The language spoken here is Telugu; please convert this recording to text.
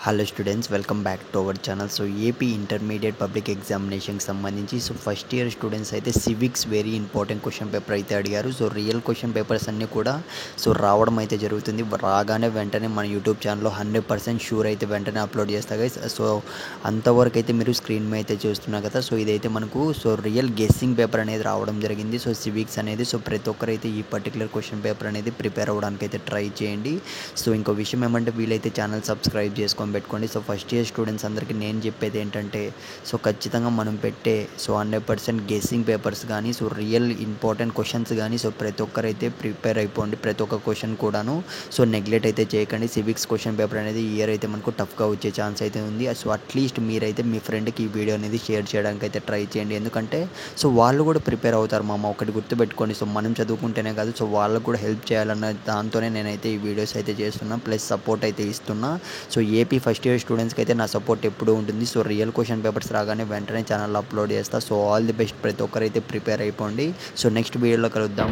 Hello students, welcome back to our channel. So AP intermediate public ఎగ్జామినేషన్కి సంబంధించి ఫస్ట్ ఇయర్ స్టూడెంట్స్ అయితే civics very important question paper అయితే అడిగారు. సో రియల్ క్వశ్చన్ పేపర్స్ అన్నీ కూడా రావడం అయితే జరుగుతుంది. రాగానే వెంటనే మన యూట్యూబ్ ఛానల్లో 100% షూర్ అయితే వెంటనే అప్లోడ్ చేస్తా గైస్. సో అంతవరకు అయితే మీరు స్క్రీన్ మీద అయితే చూస్తున్నారు కదా. సో ఇదైతే మనకు రియల్ గెస్సింగ్ పేపర్ అనేది రావడం జరిగింది. సో సివిక్స్ అనేది ప్రతి ఒక్కరైతే ఈ పర్టికులర్ క్వశ్చన్ పేపర్ అనేది ప్రిపేర్ అవ్వడానికి అయితే ట్రై చేయండి. సో ఇంకో విషయం ఏమంటే, వీలైతే ఛానల్ సబ్స్క్రైబ్ చేసుకొని పెట్టుకోండి. సో ఫస్ట్ ఇయర్ స్టూడెంట్స్ అందరికీ నేను చెప్పేది ఏంటంటే, ఖచ్చితంగా మనం పెట్టే 100% గెస్సింగ్ పేపర్స్ కానీ, రియల్ ఇంపార్టెంట్ క్వశ్చన్స్ కానీ ప్రతి ఒక్కరైతే ప్రిపేర్ అయిపోండి. ప్రతి ఒక్క క్వశ్చన్ కూడాను నెగ్లెక్ట్ అయితే చేయకండి. సివిక్స్ క్వశ్చన్ పేపర్ అనేది ఈ ఇయర్ అయితే మనకు టఫ్గా వచ్చే ఛాన్స్ అయితే ఉంది. సో అట్లీస్ట్ మీరైతే మీ ఫ్రెండ్కి ఈ వీడియో అనేది షేర్ చేయడానికి అయితే ట్రై చేయండి. ఎందుకంటే వాళ్ళు కూడా ప్రిపేర్ అవుతారు మామ. ఒకటి గుర్తుపెట్టుకోండి, మనం చదువుకుంటేనే కాదు, వాళ్ళకు కూడా హెల్ప్ చేయాలన్న దాంతోనే నేనైతే ఈ వీడియోస్ అయితే చేస్తున్నా, ప్లస్ సపోర్ట్ అయితే ఇస్తున్నా. ఏపీ ఫస్ట్ ఇయర్ స్టూడెంట్స్కి అయితే నా సపోర్ట్ ఎప్పుడూ ఉంటుంది. రియల్ క్వశ్చన్ పేపర్స్ రాగానే వెంటనే ఛానల్లో అప్లోడ్ చేస్తా. ఆల్ ది బెస్ట్, ప్రతి ఒక్కరైతే ప్రిపేర్ అయిపోండి. నెక్స్ట్ వీడియోలో కలుద్దాం.